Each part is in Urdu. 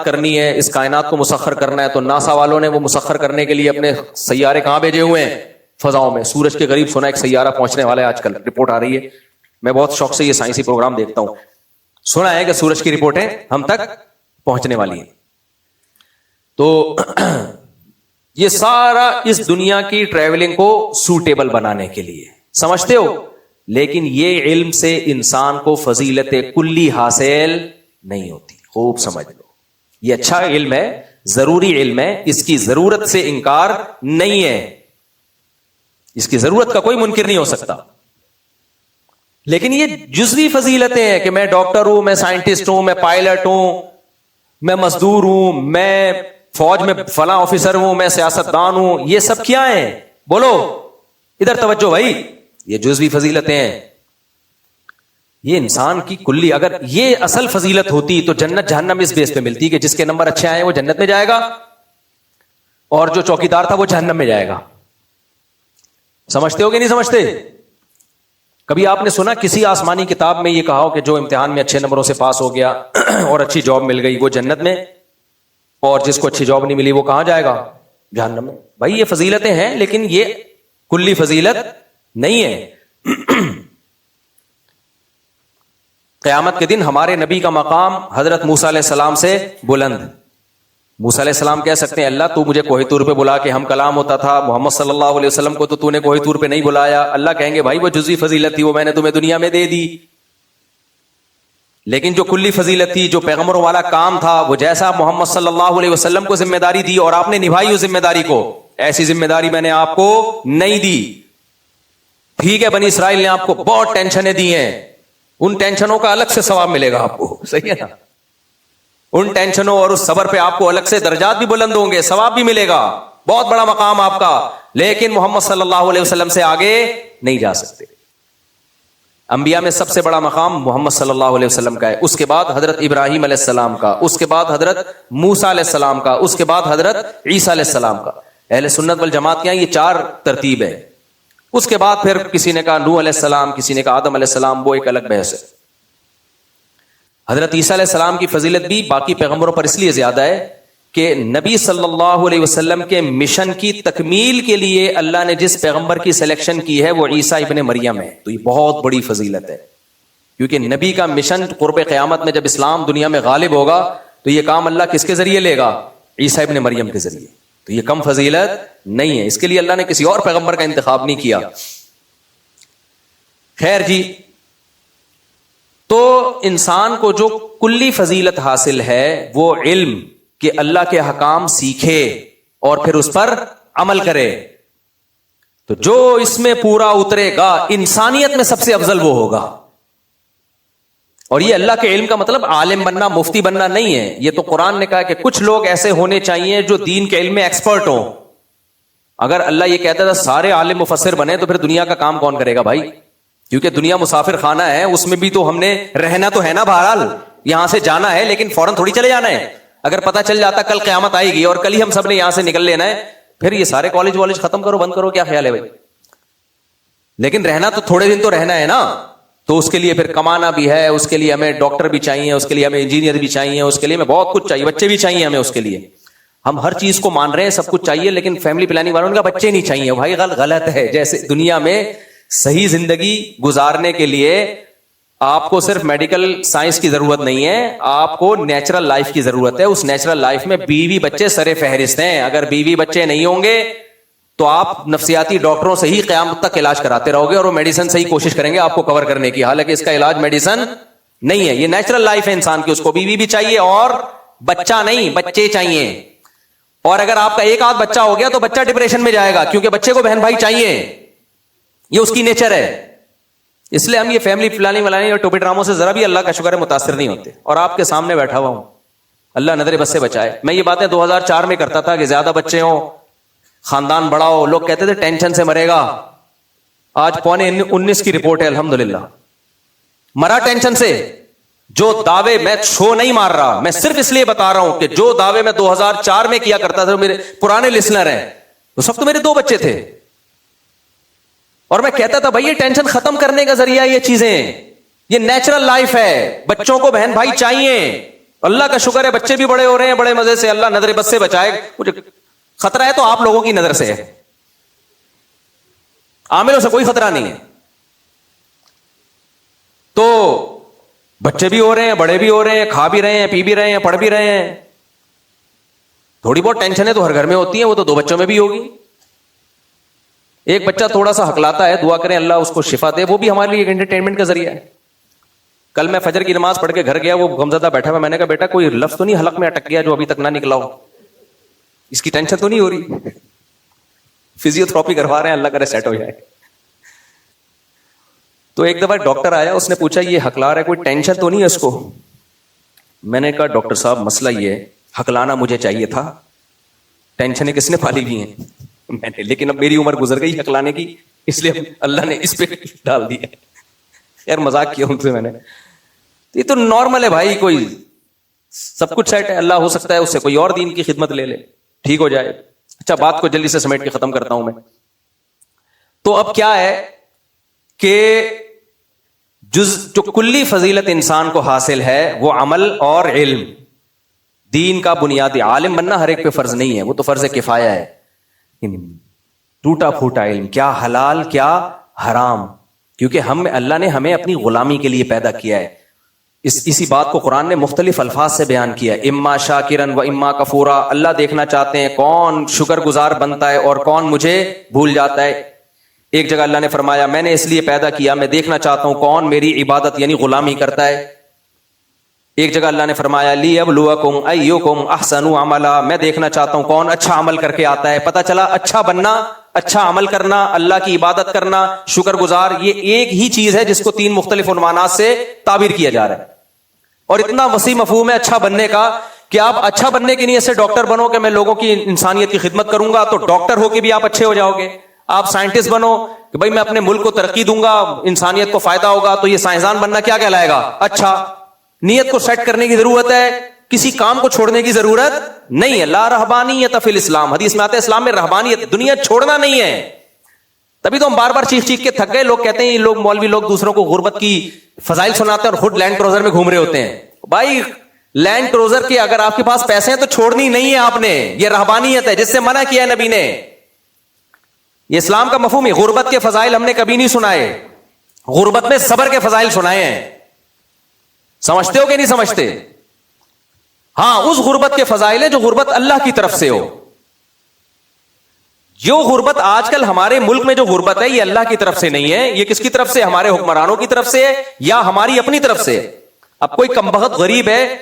کائنات کرنی ہے, اس کائنات کو مسخر کرنا ہے, تو ناسا والوں نے وہ مسخر کرنے کے لیے اپنے سیارے کہاں بھیجے ہوئے ہیں؟ فضاؤں میں. سورج کے قریب سنا ایک سیارہ پہنچنے والا ہے, آج کل رپورٹ آ رہی ہے. میں بہت شوق سے یہ سائنسی پروگرام دیکھتا ہوں. سنا ہے کہ سورج کی رپورٹیں ہم تک پہنچنے والی ہیں. تو یہ سارا اس دنیا کی ٹریولنگ کو سوٹیبل بنانے کے لیے, سمجھتے ہو؟ لیکن یہ علم سے انسان کو فضیلت کلی حاصل نہیں ہوتی. خوب سمجھ لو, یہ اچھا علم ہے, ضروری علم ہے, اس کی ضرورت سے انکار نہیں ہے, اس کی ضرورت کا کوئی منکر نہیں ہو سکتا. لیکن یہ جزوی فضیلتیں ہیں کہ میں ڈاکٹر ہوں, میں سائنٹسٹ ہوں, میں پائلٹ ہوں, میں مزدور ہوں, میں فوج میں فلاں آفیسر ہوں, میں سیاستدان ہوں, یہ سب کیا ہیں؟ بولو ادھر توجہ بھائی. یہ جزوی فضیلتیں ہیں. یہ انسان کی کلی, اگر یہ اصل فضیلت ہوتی تو جنت جہنم اس بیس پہ ملتی کہ جس کے نمبر اچھے آئے وہ جنت میں جائے گا اور جو چوکیدار تھا وہ جہنم میں جائے گا. سمجھتے ہو کہ نہیں سمجھتے؟ کبھی آپ نے سنا کسی آسمانی کتاب میں یہ کہا ہو کہ جو امتحان میں اچھے نمبروں سے پاس ہو گیا اور اچھی جاب مل گئی وہ جنت میں, اور جس کو اچھی جاب نہیں ملی وہ کہاں جائے گا؟ جہنم میں. بھائی یہ فضیلتیں ہیں لیکن یہ کلی فضیلت نہیں ہے. قیامت کے دن ہمارے نبی کا مقام حضرت موسیٰ علیہ السلام سے بلند. موسیٰ علیہ السلام کہہ سکتے ہیں اللہ تو مجھے کوہ طور پہ بلا کے ہم کلام ہوتا تھا, محمد صلی اللہ علیہ وسلم کو تو نے کوہ طور پہ نہیں بلایا. اللہ کہیں گے بھائی وہ جزوی فضیلت تھی, وہ میں نے تمہیں دنیا میں دے دی, لیکن جو کلی فضیلت تھی, جو پیغمبروں والا کام تھا, وہ جیسا محمد صلی اللہ علیہ وسلم کو ذمہ داری دی اور آپ نے نبھائی اس ذمہ داری کو, ایسی ذمہ داری میں نے آپ کو نہیں دی. ٹھیک ہے بنی اسرائیل نے آپ کو بہت ٹینشنیں دی ہیں, ان ٹینشنوں کا الگ سے ثواب ملے گا آپ کو, صحیح ہے نا؟ ان ٹینشنوں اور اس صبر پہ آپ کو الگ سے درجات بھی بلند ہوں گے, ثواب بھی ملے گا, بہت بڑا مقام آپ کا. لیکن محمد صلی اللہ علیہ وسلم سے آگے نہیں جا سکتے. انبیاء میں سب سے بڑا مقام محمد صلی اللہ علیہ وسلم کا ہے, اس کے بعد حضرت ابراہیم علیہ السلام کا, اس کے بعد حضرت موسیٰ علیہ السلام کا, اس کے بعد حضرت عیسیٰ علیہ السلام کا. اہل سنت والجماعت کے یہاں یہ 4 ترتیب ہے. اس کے بعد پھر کسی نے کہا نوح علیہ السلام, کسی نے کہا آدم علیہ السلام, وہ ایک الگ بحث ہے. حضرت عیسیٰ علیہ السلام کی فضیلت بھی باقی پیغمبروں پر اس لیے زیادہ ہے کہ نبی صلی اللہ علیہ وسلم کے مشن کی تکمیل کے لیے اللہ نے جس پیغمبر کی سلیکشن کی ہے وہ عیسیٰ ابن مریم ہے. تو یہ بہت بڑی فضیلت ہے, کیونکہ نبی کا مشن قرب قیامت میں جب اسلام دنیا میں غالب ہوگا تو یہ کام اللہ کس کے ذریعے لے گا؟ عیسیٰ ابن مریم کے ذریعے. تو یہ کم فضیلت نہیں ہے, اس کے لیے اللہ نے کسی اور پیغمبر کا انتخاب نہیں کیا. خیر جی, تو انسان کو جو کلی فضیلت حاصل ہے وہ علم کہ اللہ کے حکام سیکھے اور پھر اس پر عمل کرے. تو جو اس میں پورا اترے گا انسانیت میں سب سے افضل وہ ہوگا. اور یہ اللہ کے علم کا مطلب عالم بننا, مفتی بننا نہیں ہے. یہ تو قرآن نے کہا کہ کچھ لوگ ایسے ہونے چاہیے جو دین کے علم میں ایکسپرٹ ہوں. اگر اللہ یہ کہتا تھا سارے عالم مفسر بنے تو پھر دنیا کا کام کون کرے گا بھائی؟ کیونکہ دنیا مسافر خانہ ہے, اس میں بھی تو ہم نے رہنا تو ہے نا, بہرحال یہاں سے جانا ہے لیکن فوراً تھوڑی چلے جانا ہے. اگر پتہ چل جاتا کل قیامت آئے گی اور کل ہی ہم سب نے یہاں سے نکل لینا ہے, پھر یہ سارے کالج والج ختم کرو, بند کرو, کیا خیال ہے بھائی؟ لیکن رہنا تو تھوڑے دن تو رہنا ہے نا, تو اس کے لیے پھر کمانا بھی ہے, اس کے لیے ہمیں ڈاکٹر بھی چاہیے, اس کے لیے ہمیں انجینئر بھی چاہیے, اس کے لیے ہمیں بہت کچھ چاہیے, بچے بھی چاہیے ہمیں. اس کے لیے ہم ہر چیز کو مان رہے ہیں, سب کچھ چاہیے, لیکن فیملی پلاننگ والوں کا بچے نہیں چاہیے. بھائی غلط ہے. جیسے دنیا میں صحیح زندگی گزارنے کے لیے آپ کو صرف میڈیکل سائنس کی ضرورت نہیں ہے, آپ کو نیچرل لائف کی ضرورت ہے. اس نیچرل لائف میں بیوی بچے سر فہرست ہیں. اگر بیوی بچے نہیں ہوں گے تو آپ نفسیاتی ڈاکٹروں سے ہی قیامت تک علاج کراتے رہو گے اور وہ میڈیسن سے ہی کوشش کریں گے آپ کو کور کرنے کی, حالانکہ اس کا علاج میڈیسن نہیں ہے. یہ نیچرل لائف ہے انسان کی, اس کو بیوی بھی چاہیے اور بچہ نہیں, بچے چاہیے. اور اگر آپ کا ایک آدھ بچہ ہو گیا تو بچہ ڈپریشن میں جائے گا, کیونکہ بچے کو بہن بھائی چاہیے, یہ اس کی نیچر ہے. اس لیے ہم یہ فیملی پلاننگ ولاننگ اور ٹوپی ڈراموں سے ذرا بھی اللہ کا شکر ہے متاثر نہیں ہوتے. اور آپ کے سامنے بیٹھا ہوا ہوں, اللہ نظر بس سے بچائے. میں یہ باتیں 2004 میں کرتا تھا کہ زیادہ بچے ہوں, خاندان بڑا ہو, لوگ کہتے تھے ٹینشن سے مرے گا. آج 19 کی رپورٹ ہے, الحمدللہ مرا ٹینشن سے. جو دعوے, میں شو نہیں مار رہا, میں صرف اس لیے بتا رہا ہوں کہ جو دعوے میں 2004 میں کیا کرتا تھا, میرے پرانے لسنر ہیں, وہ سب تو میرے 2 بچے تھے. اور میں کہتا تھا بھائی یہ ٹینشن ختم کرنے کا ذریعہ یہ چیزیں, یہ نیچرل لائف ہے, بچوں کو بہن بھائی چاہیے. اللہ کا شکر ہے بچے بھی بڑے ہو رہے ہیں بڑے مزے سے, اللہ نظر بد سے بچائے. مجھے خطرہ ہے تو آپ لوگوں کی نظر سے ہے, عاملوں سے کوئی خطرہ نہیں ہے. تو بچے بھی ہو رہے ہیں, بڑے بھی ہو رہے ہیں, کھا بھی رہے ہیں, پی بھی رہے ہیں, پڑھ بھی رہے ہیں. تھوڑی بہت ٹینشن ہے تو ہر گھر میں ہوتی ہے, وہ تو 2 بچوں میں بھی ہوگی. ایک بچہ تھوڑا سا ہکلاتا ہے, دعا کریں اللہ اس کو شفا دے, وہ بھی ہمارے لیے ایک انٹرٹینمنٹ کا ذریعہ ہے. کل میں فجر کی نماز پڑھ کے گھر گیا, وہ غمزدہ بیٹھا ہوا, میں نے کہا بیٹا کوئی لفظ تو نہیں حلق میں اٹک گیا جو ابھی تک نہ نکلا ہو, اس کی ٹینشن تو نہیں ہو رہی؟ فزیو تھراپی کروا رہے ہیں, اللہ کرے سیٹ ہو جائے. تو ایک دفعہ ڈاکٹر آیا, اس نے پوچھا یہ ہکلا رہا ہے, کوئی ٹینشن تو نہیں ہے اس کو؟ میں نے کہا ڈاکٹر صاحب مسئلہ یہ ہے, ہکلانا مجھے چاہیے تھا, ٹینشنیں کس نے پالی ہوئی ہیں میں نے, لیکن اب میری عمر گزر گئی ہکلانے کی, اس لیے اللہ نے اس پہ ڈال دیا. خیر مذاق کیا ان سے میں نے, یہ تو نارمل ہے بھائی, کوئی سب کچھ سیٹ ہے, اللہ ہو سکتا ہے اس سے کوئی اور دین کی خدمت لے لے, ٹھیک ہو جائے. اچھا بات کو جلدی سے سمیٹ کے ختم کرتا ہوں میں. تو اب کیا ہے کہ جو کلی فضیلت انسان کو حاصل ہے وہ عمل اور علم, دین کا بنیادی. عالم بننا ہر ایک پہ فرض نہیں ہے, وہ تو فرض کفایہ ہے. ٹوٹا پھوٹا علم, کیا حلال کیا حرام, کیونکہ اللہ نے ہمیں اپنی غلامی کے لیے پیدا کیا ہے. اسی بات کو قرآن نے مختلف الفاظ سے بیان کیا ہے, اما شاکرن و اما کفورا. اللہ دیکھنا چاہتے ہیں کون شکر گزار بنتا ہے اور کون مجھے بھول جاتا ہے. ایک جگہ اللہ نے فرمایا میں نے اس لیے پیدا کیا, میں دیکھنا چاہتا ہوں کون میری عبادت یعنی غلامی کرتا ہے. ایک جگہ اللہ نے فرمایا لیبلوکم ایکم احسن عملا, میں دیکھنا چاہتا ہوں کون اچھا عمل کر کے آتا ہے. پتہ چلا اچھا بننا, اچھا عمل کرنا, اللہ کی عبادت کرنا, شکر گزار, یہ ایک ہی چیز ہے جس کو 3 مختلف عنوانات سے تعبیر کیا جا رہا ہے. اور اتنا وسیع مفہوم ہے اچھا بننے کا کہ آپ اچھا بننے کی نیت سے ڈاکٹر بنو کہ میں لوگوں کی انسانیت کی خدمت کروں گا, تو ڈاکٹر ہو کے بھی آپ اچھے ہو جاؤ گے. آپ سائنٹسٹ بنو کہ بھائی میں اپنے ملک کو ترقی دوں گا, انسانیت کو فائدہ ہوگا, تو یہ سائنسدان بننا کیا کہلائے گا؟ اچھا. نیت کو سیٹ کرنے کی ضرورت ہے, کسی کام کو چھوڑنے کی ضرورت نہیں ہے. لا رہبانیت فی الاسلام, حدیث میں آتا ہے اسلام میں رہبانیت, دنیا چھوڑنا نہیں ہے. تبھی تو ہم بار بار چیخ چیخ کے تھک گئے. لوگ کہتے ہیں یہ لوگ مولوی لوگ دوسروں کو غربت کی فضائل سناتے ہیں اور خود لینڈ کروزر میں گھوم رہے ہوتے ہیں. بھائی لینڈ کروزر کے اگر آپ کے پاس پیسے ہیں تو چھوڑنی نہیں ہے آپ نے, یہ رہبانیت ہے جس سے منع کیا ہے نبی نے. یہ اسلام کا مفہوم ہے. غربت کے فضائل ہم نے کبھی نہیں سنائے, غربت میں صبر کے فضائل سنائے ہیں. سمجھتے ہو کہ نہیں سمجھتے؟ ہاں اس غربت کے فضائل ہیں جو غربت اللہ کی طرف سے ہو. جو غربت آج کل ہمارے ملک میں جو غربت ہے یہ اللہ کی طرف سے نہیں ہے, یہ کس کی طرف سے؟ ہمارے حکمرانوں کی طرف سے یا ہماری اپنی طرف سے. اب کوئی کمبخت غریب ہے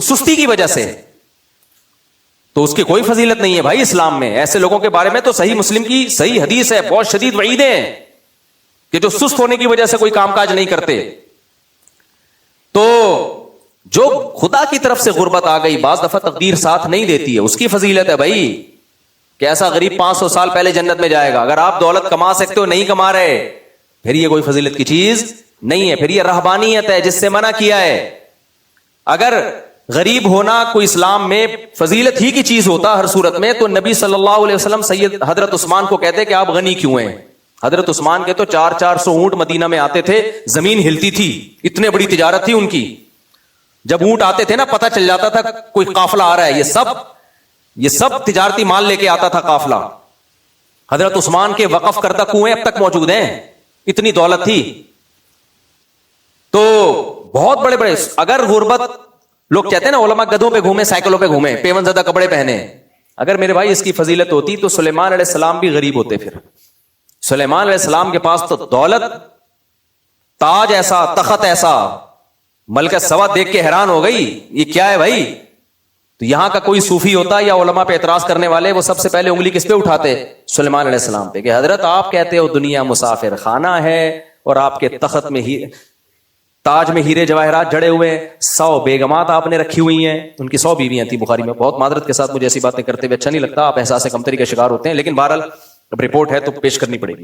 سستی کی وجہ سے, تو اس کی کوئی فضیلت نہیں ہے بھائی اسلام میں. ایسے لوگوں کے بارے میں تو صحیح مسلم کی صحیح حدیث ہے, بہت شدید وعیدیں ہیں کہ جو سست ہونے کی وجہ سے کوئی کام کاج نہیں کرتے. تو جو خدا کی طرف سے غربت آ گئی, بعض دفعہ تقدیر ساتھ نہیں دیتی ہے, اس کی فضیلت ہے بھائی. کہ ایسا غریب 500 سال پہلے جنت میں جائے گا. اگر آپ دولت کما سکتے ہو نہیں کما رہے, پھر یہ کوئی فضیلت کی چیز نہیں ہے, پھر یہ رہبانیت ہے جس سے منع کیا ہے. اگر غریب ہونا کوئی اسلام میں فضیلت ہی کی چیز ہوتا ہر صورت میں, تو نبی صلی اللہ علیہ وسلم سید حضرت عثمان کو کہتے کہ آپ غنی کیوں ہیں. حضرت عثمان کے تو 400 اونٹ مدینہ میں آتے تھے, زمین ہلتی تھی, اتنے بڑی تجارت تھی ان کی. جب اونٹ آتے تھے نا پتہ چل جاتا تھا کوئی قافلہ آ رہا ہے, یہ سب تجارتی مال لے کے آتا تھا قافلہ. حضرت عثمان کے وقف کردہ کنویں اب تک موجود ہیں, اتنی دولت تھی. تو بہت بڑے بڑے, اگر غربت, لوگ کہتے ہیں نا علماء گدھوں پہ گھومے, سائیکلوں پہ گھومے, پیون زدہ کپڑے پہنے, اگر میرے بھائی اس کی فضیلت ہوتی تو سلیمان علیہ السلام بھی غریب ہوتے. پھر سلیمان علیہ السلام کے پاس تو دولت, تاج ایسا, تخت ایسا, ملکہ سوا دیکھ کے حیران ہو گئی یہ کیا ہے بھائی. تو یہاں کا کوئی صوفی ہوتا یا علماء پہ اعتراض کرنے والے, وہ سب سے پہلے انگلی کس پہ اٹھاتے؟ سلیمان علیہ السلام پہ, کہ حضرت آپ کہتے ہو دنیا مسافر خانہ ہے اور آپ کے تخت میں تاج میں ہیرے جواہرات جڑے ہوئے, 100 بیگمات آپ نے رکھی ہوئی ہیں, ان کی 100 بیویاں تھیں. بخاری میں, بہت معذرت کے ساتھ مجھے ایسی باتیں کرتے ہوئے اچھا نہیں لگتا, آپ احساس کمتری کا شکار ہوتے ہیں, لیکن بہرحال اب رپورٹ ہے تو پیش کرنی پڑے گی.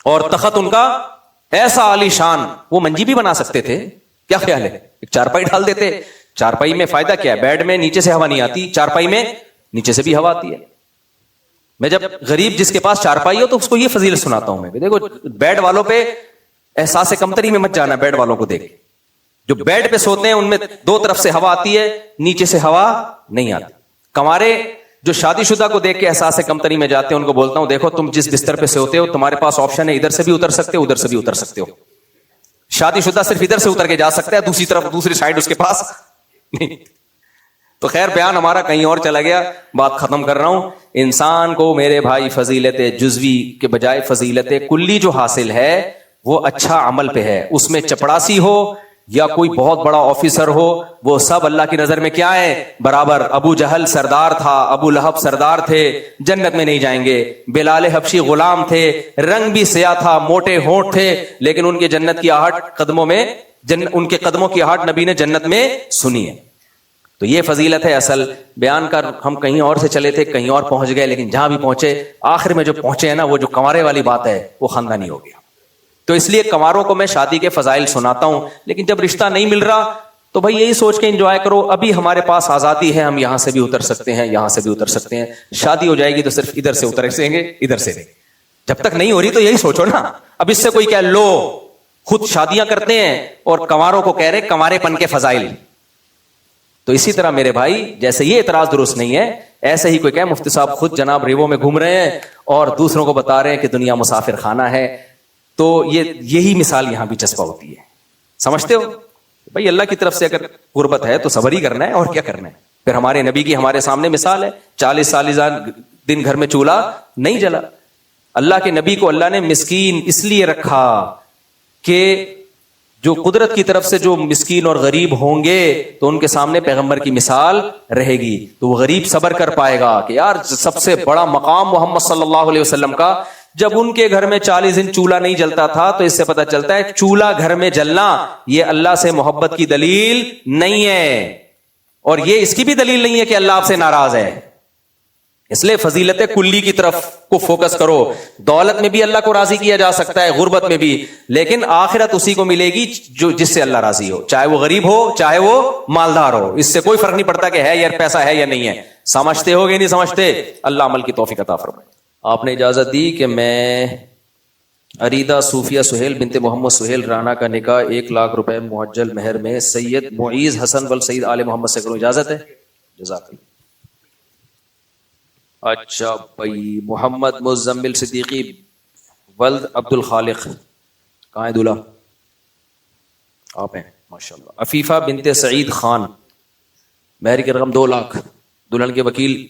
اور تخت ان کا ایسا عالی شان, وہ منجی بھی بنا سکتے تھے. کیا خیال ہے, ایک چارپائی ڈال دیتے. چارپائی میں فائدہ کیا ہے, بیڈ میں نیچے سے ہوا نہیں آتی, چارپائی میں نیچے سے بھی ہوا آتی ہے. میں جب غریب جس کے پاس چارپائی ہو تو اس کو یہ فضیلت سناتا ہوں میں, دیکھو بیڈ والوں پہ احساس کمتری میں مت جانا, بیڈ والوں کو دیکھ, جو بیڈ پہ سوتے ہیں ان میں دو طرف سے ہوا آتی ہے, نیچے سے ہوا نہیں آتی. کنوارے جو شادی شدہ کو دیکھ کے احساس کمتری میں جاتے ہیں ان کو بولتا ہوں دیکھو تم جس بستر پہ سوتے ہو تمہارے پاس آپشن ہے, ادھر سے بھی اتر سکتے ہو ادھر سے بھی اتر سکتے ہو. شادی شدہ صرف ادھر سے اتر کے جا سکتا ہے, دوسری طرف دوسری سائڈ اس کے پاس نہیں. تو خیر بیان ہمارا کہیں اور چلا گیا, بات ختم کر رہا ہوں. انسان کو میرے بھائی فضیلت جزوی کے بجائے فضیلت کلی جو حاصل ہے وہ اچھا عمل پہ ہے. اس میں چپڑاسی ہو یا کوئی بہت بڑا آفیسر ہو, وہ سب اللہ کی نظر میں کیا ہے, برابر. ابو جہل سردار تھا, ابو لہب سردار تھے, جنت میں نہیں جائیں گے. بلال حبشی غلام تھے, رنگ بھی سیاہ تھا, موٹے ہونٹ تھے, لیکن ان کے جنت کی آہٹ قدموں میں ان کے قدموں کی آہٹ نبی نے جنت میں سنی ہے. تو یہ فضیلت ہے اصل. بیان کر ہم کہیں اور سے چلے تھے, کہیں اور پہنچ گئے, لیکن جہاں بھی پہنچے آخر میں جو پہنچے ہیں نا, وہ جو کنوارے والی بات ہے وہ خاندانی ہو گیا. تو اس لیے کنواروں کو میں شادی کے فضائل سناتا ہوں, لیکن جب رشتہ نہیں مل رہا تو بھائی یہی سوچ کے انجوائے کرو, ابھی ہمارے پاس آزادی ہے, ہم یہاں سے بھی اتر سکتے ہیں, یہاں سے بھی اتر سکتے ہیں. شادی ہو جائے گی تو صرف ادھر سے اتر سکیں گے, ادھر سے نہیں. جب تک نہیں ہو رہی تو یہی سوچو نا. اب اس سے کوئی کہہ لو خود شادیاں کرتے ہیں اور کنواروں کو کہہ رہے کنوارے پن کے فضائل. تو اسی طرح میرے بھائی جیسے یہ اعتراض درست نہیں ہے, ایسے ہی کوئی کہ مفتی صاحب خود جناب ریووں میں گھوم رہے ہیں اور دوسروں کو بتا رہے ہیں کہ دنیا مسافر خانہ ہے, تو یہی مثال یہاں بھی چسپا ہوتی ہے. سمجھتے ہو بھائی اللہ کی طرف سے اگر قربت ہے تو صبر ہی کرنا ہے, اور کیا کرنا ہے. پھر ہمارے نبی کی ہمارے سامنے مثال ہے, 40 دن گھر میں چولہا نہیں جلا. اللہ کے نبی کو اللہ نے مسکین اس لیے رکھا کہ جو قدرت کی طرف سے جو مسکین اور غریب ہوں گے تو ان کے سامنے پیغمبر کی مثال رہے گی, تو وہ غریب صبر کر پائے گا کہ یار سب سے بڑا مقام محمد صلی اللہ علیہ وسلم کا, جب ان کے گھر میں 40 دن چولہا نہیں جلتا تھا, تو اس سے پتہ چلتا ہے چولہا گھر میں جلنا یہ اللہ سے محبت کی دلیل نہیں ہے, اور یہ اس کی بھی دلیل نہیں ہے کہ اللہ آپ سے ناراض ہے. اس لیے فضیلت کلی کی طرف کو فوکس کرو. دولت میں بھی اللہ کو راضی کیا جا سکتا ہے, غربت میں بھی, لیکن آخرت اسی کو ملے گی جو جس سے اللہ راضی ہو, چاہے وہ غریب ہو چاہے وہ مالدار ہو. اس سے کوئی فرق نہیں پڑتا کہ ہے یا پیسہ ہے یا نہیں ہے. سمجھتے ہو گے نہیں سمجھتے, اللہ عمل کی توفیق عطا فرمائے. آپ نے اجازت دی کہ میں عریدہ صوفیہ سہیل بنت محمد سہیل رانا کا نکاح 1 لاکھ روپے معجل مہر میں سید معیز حسن ول سید آل محمد سے کروں, اجازت ہے؟ جزاک اللہ. اچھا بھائی, محمد مزمل صدیقی ولد عبد الخالق, کہاں ہے دولہا؟ آپ ہیں ماشاءاللہ. عفیفہ بنت سعید خان, مہر کی رقم 2 لاکھ, دلہن کے وکیل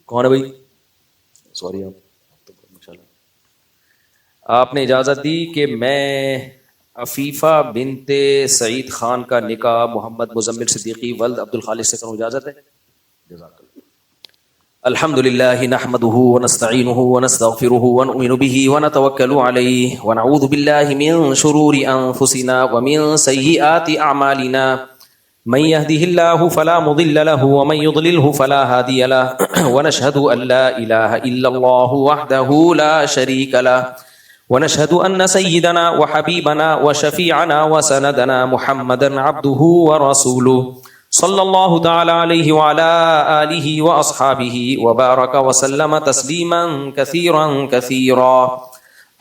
کون ہے بھائی؟ سوری آپ نے اجازت دی کہ میں عفیفہ بنت سعید خان کا نکاح محمد مزمل صدیقی ولد عبد الخالق سے کروں, اجازت ہے؟ جزاک اللہ. الحمد لله نحمده ونستعينه ونستغفره ونؤمن به ونتوكل عليه ونعوذ بالله من شرور أنفسنا ومن سيئات أعمالنا من يهده الله فلا مضل له ومن يضلله فلا هادي له ونشهد أن لا إله إلا الله وحده لا شريك له ونشهد أن سيدنا وحبيبنا وشفيعنا وسندنا محمدا عبده ورسوله صلی اللہ تعالی علیہ وعلی آلہ واصحابہ وبارک وسلم تسلیما کثیرا کثیرا.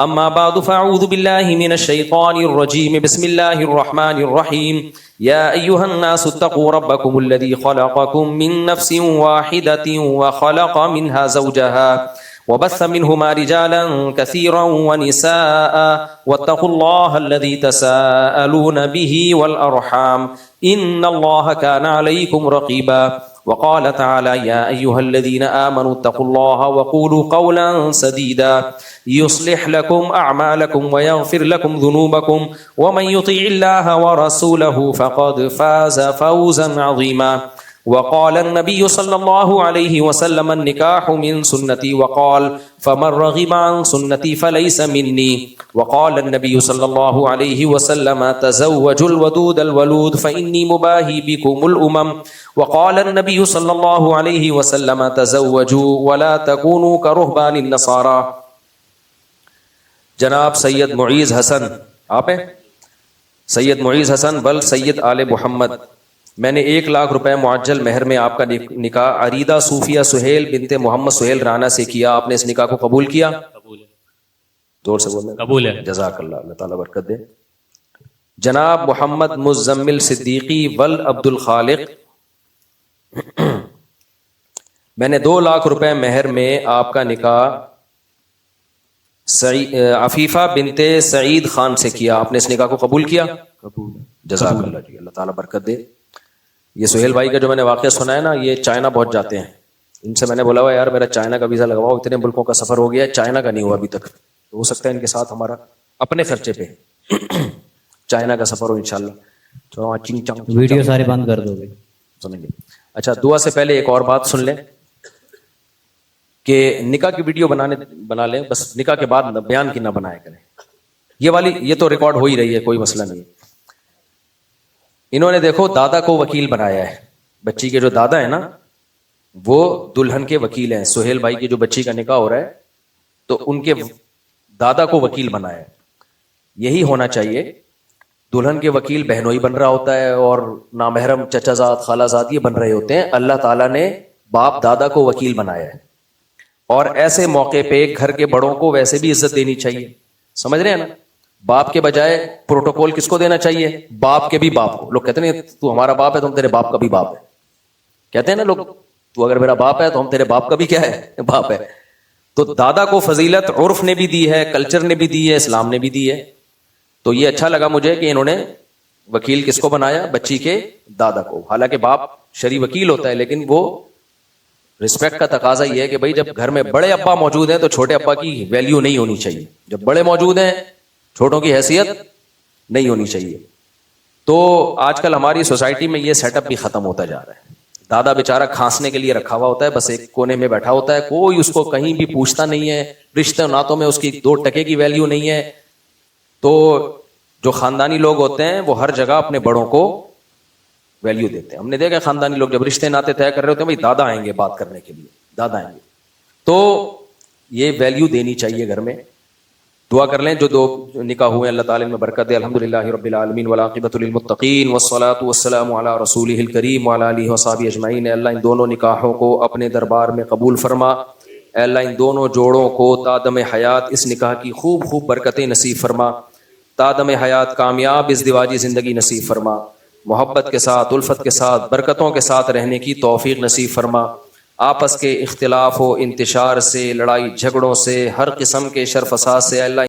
اما بعد فاعوذ باللہ من الشیطان الرجیم, بسم اللہ الرحمن الرحیم. یا ایہا الناس اتقوا ربکم الذی خلقکم من نفس واحدۃ وخلق منها زوجها وبث منهما رجالا كثيرا ونساء واتقوا الله الذي تساءلون به والأرحام إن الله كان عليكم رقيبا. وقال تعالى يا أيها الذين آمنوا اتقوا الله وقولوا قولا سديدا يصلح لكم أعمالكم ويغفر لكم ذنوبكم ومن يطيع الله ورسوله فقد فاز فوزا عظيما. وقال النبي صلى الله عليه وسلم النكاح من سنتي وقال فمن رغب عن سنتي فليس مني. وقال النبي صلى الله عليه وسلم تزوجوا الودود الولود فإني مباهي بكم الأمم. وقال النبي صلى الله عليه وسلم تزوجوا ولا تكونوا كرهبان النصارى. جناب سید معیز حسن, آپ ہیں سید معیز حسن بل سید آل محمد, میں نے 1 لاکھ روپے معجل مہر میں آپ کا نکاح عریدہ صوفیہ سہیل بنت محمد سہیل رانا سے کیا. آپ نے اس نکاح کو قبول کیا؟ قبول ہے. زور سے بولیں. قبول ہے. جزاک اللہ, اللہ تعالیٰ برکت دے. جناب محمد مزمل صدیقی ول عبد الخالق، میں نے 2 لاکھ روپے مہر میں آپ کا نکاح عفیفہ بنت سعید خان سے کیا، آپ نے اس نکاح کو قبول کیا؟ قبول۔ جزاک اللہ جی، اللہ تعالیٰ برکت دے۔ یہ سہیل بھائی کا جو میں نے واقعہ سنا ہے نا، یہ چائنا بہت جاتے ہیں، ان سے میں نے بولا ہوا یار میرا چائنا کا ویزا لگواؤ، اتنے ملکوں کا سفر ہو گیا ہے، چائنا کا نہیں ہوا ابھی تک، تو ہو سکتا ہے ان کے ساتھ ہمارا اپنے خرچے پہ چائنا کا سفر ہو انشاءاللہ۔ چلو چنگ چنگ ویڈیو سارے بند کر دو گے، سنیں گے۔ اچھا، دعا سے پہلے ایک اور بات سن لیں کہ نکاح کی ویڈیو بنا لیں، بس نکاح کے بعد بیان کی نہ بنایا کریں، یہ تو ریکارڈ ہو ہی رہی ہے، کوئی مسئلہ نہیں ہے۔ انہوں نے دیکھو دادا کو وکیل بنایا ہے، بچی کے جو دادا ہیں نا وہ دلہن کے وکیل ہیں، سہیل بھائی کی جو بچی کا نکاح ہو رہا ہے تو ان کے دادا کو وکیل بنایا ہے۔ یہی ہونا چاہیے، دلہن کے وکیل بہنوئی بن رہا ہوتا ہے اور نامحرم چچا زاد خالہ زاد یہ بن رہے ہوتے ہیں، اللہ تعالیٰ نے باپ دادا کو وکیل بنایا ہے، اور ایسے موقع پہ گھر کے بڑوں کو ویسے بھی عزت دینی چاہیے، سمجھ رہے ہیں نا؟ باپ کے بجائے پروٹوکول کس کو دینا چاہیے؟ باپ کے بھی باپ کو۔ لوگ کہتے ہیں تو ہمارا باپ ہے تو ہم تیرے باپ کا بھی باپ ہے، کہتے ہیں نا لوگ، تو اگر میرا باپ ہے تو ہم تیرے باپ کا بھی کیا ہے؟ باپ ہے۔ تو دادا کو فضیلت عرف نے بھی دی ہے، کلچر نے بھی دی ہے، اسلام نے بھی دی ہے۔ تو یہ اچھا لگا مجھے کہ انہوں نے وکیل کس کو بنایا؟ بچی کے دادا کو۔ حالانکہ باپ شرعی وکیل ہوتا ہے، لیکن وہ رسپیکٹ کا تقاضا یہ ہے کہ بھائی جب گھر میں بڑے ابا موجود ہیں تو چھوٹے ابا کی ویلیو نہیں ہونی چاہیے، جب بڑے موجود ہیں چھوٹوں کی حیثیت نہیں ہونی چاہیے۔ تو آج کل ہماری سوسائٹی میں یہ سیٹ اپ بھی ختم ہوتا جا رہا ہے، دادا بیچارہ کھانسنے کے لیے رکھا ہوا ہوتا ہے، بس ایک کونے میں بیٹھا ہوتا ہے، کوئی اس کو کہیں بھی پوچھتا نہیں ہے، رشتے ناتوں میں اس کی 2 ٹکے کی ویلیو نہیں ہے۔ تو جو خاندانی لوگ ہوتے ہیں وہ ہر جگہ اپنے بڑوں کو ویلیو دیتے ہیں۔ ہم نے دیکھا خاندانی لوگ جب رشتے ناتے طے کر رہے ہوتے ہیں، بھائی دادا آئیں گے بات کرنے کے لیے، دادا آئیں گے، تو یہ ویلیو دینی چاہیے گھر میں۔ دعا کر لیں جو 2 نکاح ہوئے اللہ تعالیٰ میں برکت دے۔ الحمدللہ رب العالمین والعاقبۃ للمتقین والصلاۃ والسلام علی رسولہ الکریم وعلی آلہ وصحبہ اجمعین۔ اے اللہ ان دونوں نکاحوں کو اپنے دربار میں قبول فرما، اے اللہ ان دونوں جوڑوں کو تادم حیات اس نکاح کی خوب خوب برکتیں نصیب فرما، تادم حیات کامیاب ازدواجی زندگی نصیب فرما، محبت کے ساتھ الفت کے ساتھ برکتوں کے ساتھ رہنے کی توفیق نصیب فرما، آپس کے اختلاف و انتشار سے، لڑائی جھگڑوں سے، ہر قسم کے شر فساد سے اے اللہ